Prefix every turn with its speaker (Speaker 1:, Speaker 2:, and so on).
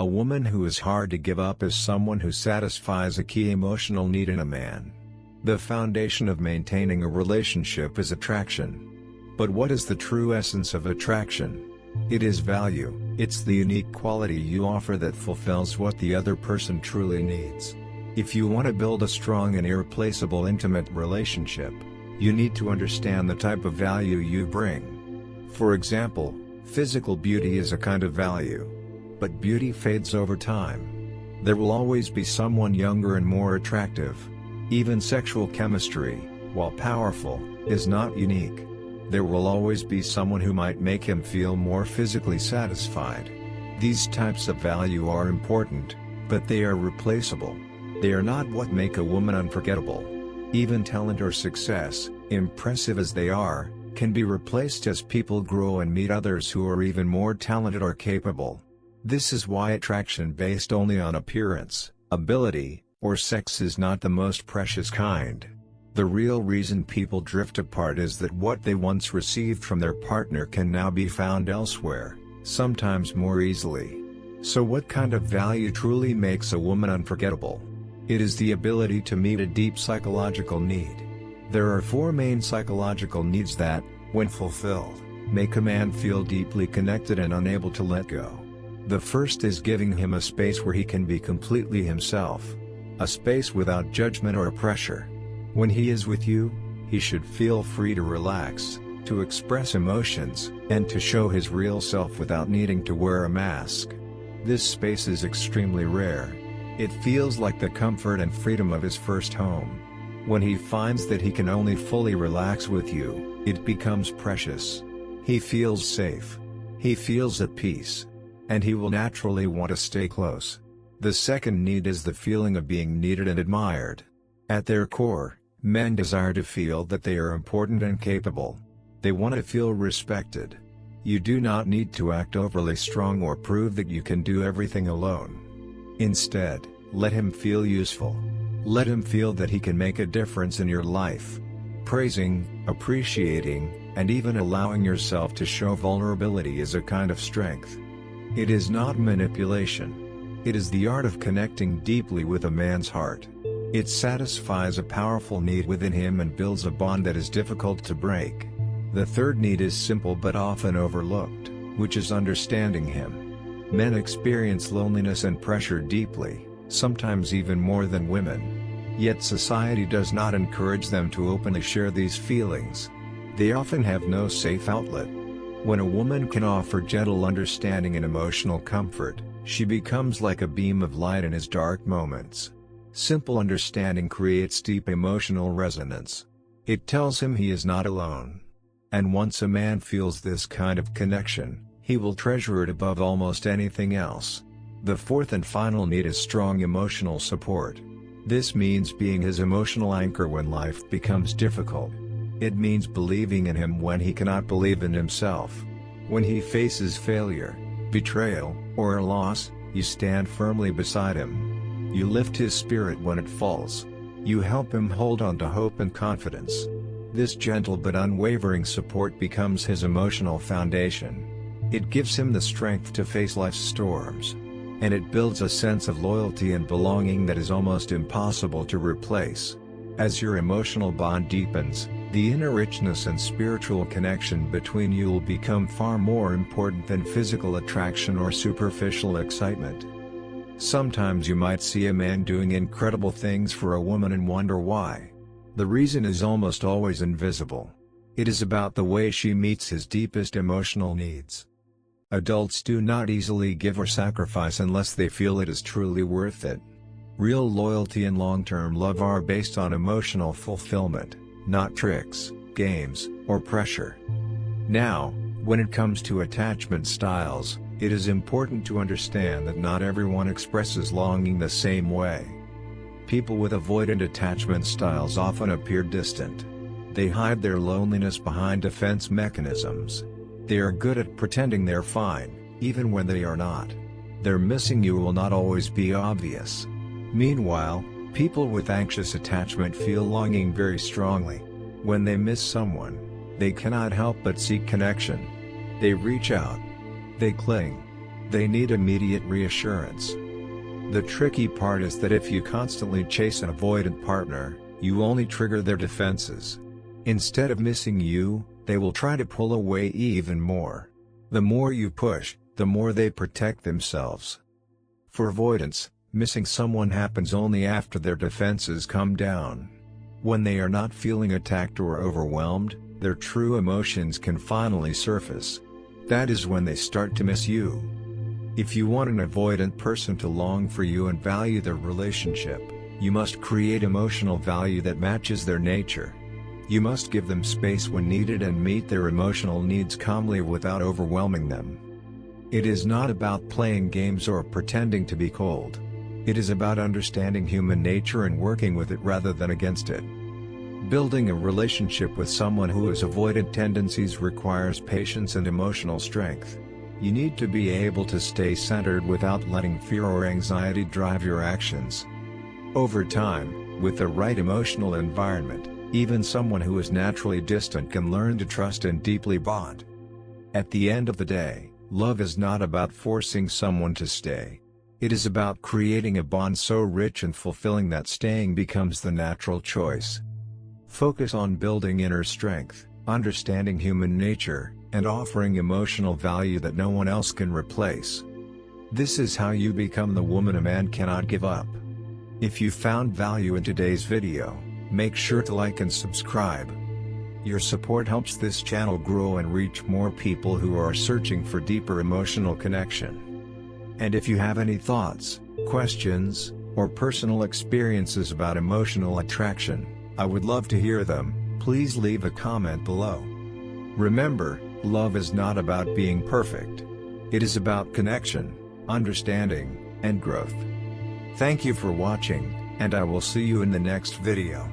Speaker 1: A woman who is hard to give up is someone who satisfies a key emotional need in a man. The foundation of maintaining a relationship is attraction. But what is the true essence of attraction? It is value. It's the unique quality you offer that fulfills what the other person truly needs. If you want to build a strong and irreplaceable intimate relationship, you need to understand the type of value you bring. For example, physical beauty is a kind of value. But beauty fades over time. There will always be someone younger and more attractive. Even sexual chemistry, while powerful, is not unique. There will always be someone who might make him feel more physically satisfied. These types of value are important, but they are replaceable. They are not what make a woman unforgettable. Even talent or success, impressive as they are, can be replaced as people grow and meet others who are even more talented or capable. This is why attraction based only on appearance, ability, or sex is not the most precious kind. The real reason people drift apart is that what they once received from their partner can now be found elsewhere, sometimes more easily. So what kind of value truly makes a woman unforgettable? It is the ability to meet a deep psychological need. There are 4 main psychological needs that, when fulfilled, make a man feel deeply connected and unable to let go. The first is giving him a space where he can be completely himself. A space without judgment or pressure. When he is with you, he should feel free to relax, to express emotions, and to show his real self without needing to wear a mask. This space is extremely rare. It feels like the comfort and freedom of his first home. When he finds that he can only fully relax with you, it becomes precious. He feels safe. He feels at peace. And he will naturally want to stay close. The second need is the feeling of being needed and admired. At their core, men desire to feel that they are important and capable. They want to feel respected. You do not need to act overly strong or prove that you can do everything alone. Instead, let him feel useful. Let him feel that he can make a difference in your life. Praising, appreciating, and even allowing yourself to show vulnerability is a kind of strength. It is not manipulation. It is the art of connecting deeply with a man's heart. It satisfies a powerful need within him and builds a bond that is difficult to break. The third need is simple but often overlooked, which is understanding him. Men experience loneliness and pressure deeply, sometimes even more than women. Yet society does not encourage them to openly share these feelings. They often have no safe outlet. When a woman can offer gentle understanding and emotional comfort, she becomes like a beam of light in his dark moments. Simple understanding creates deep emotional resonance. It tells him he is not alone. And once a man feels this kind of connection, he will treasure it above almost anything else. The fourth and final need is strong emotional support. This means being his emotional anchor when life becomes difficult. It means believing in him when he cannot believe in himself. When he faces failure, betrayal, or a loss, you stand firmly beside him. You lift his spirit when it falls. You help him hold on to hope and confidence. This gentle but unwavering support becomes his emotional foundation. It gives him the strength to face life's storms. And it builds a sense of loyalty and belonging that is almost impossible to replace. As your emotional bond deepens, the inner richness and spiritual connection between you will become far more important than physical attraction or superficial excitement. Sometimes you might see a man doing incredible things for a woman and wonder why. The reason is almost always invisible. It is about the way she meets his deepest emotional needs. Adults do not easily give or sacrifice unless they feel it is truly worth it. Real loyalty and long-term love are based on emotional fulfillment, not tricks, games, or pressure. Now, when it comes to attachment styles, it is important to understand that not everyone expresses longing the same way. People with avoidant attachment styles often appear distant. They hide their loneliness behind defense mechanisms. They are good at pretending they're fine, even when they are not. Their missing you will not always be obvious. Meanwhile, people with anxious attachment feel longing very strongly. When they miss someone, they cannot help but seek connection. They reach out. They cling. They need immediate reassurance. The tricky part is that if you constantly chase an avoidant partner, you only trigger their defenses. Instead of missing you, they will try to pull away even more. The more you push, the more they protect themselves. For avoidance, missing someone happens only after their defenses come down. When they are not feeling attacked or overwhelmed, their true emotions can finally surface. That is when they start to miss you. If you want an avoidant person to long for you and value their relationship, you must create emotional value that matches their nature. You must give them space when needed and meet their emotional needs calmly without overwhelming them. It is not about playing games or pretending to be cold. It is about understanding human nature and working with it rather than against it. Building a relationship with someone who has avoidant tendencies requires patience and emotional strength. You need to be able to stay centered without letting fear or anxiety drive your actions. Over time, with the right emotional environment, even someone who is naturally distant can learn to trust and deeply bond. At the end of the day, love is not about forcing someone to stay. It is about creating a bond so rich and fulfilling that staying becomes the natural choice. Focus on building inner strength, understanding human nature, and offering emotional value that no one else can replace. This is how you become the woman a man cannot give up. If you found value in today's video, make sure to like and subscribe. Your support helps this channel grow and reach more people who are searching for deeper emotional connection. And if you have any thoughts, questions, or personal experiences about emotional attraction, I would love to hear them. Please leave a comment below. Remember, love is not about being perfect. It is about connection, understanding, and growth. Thank you for watching, and I will see you in the next video.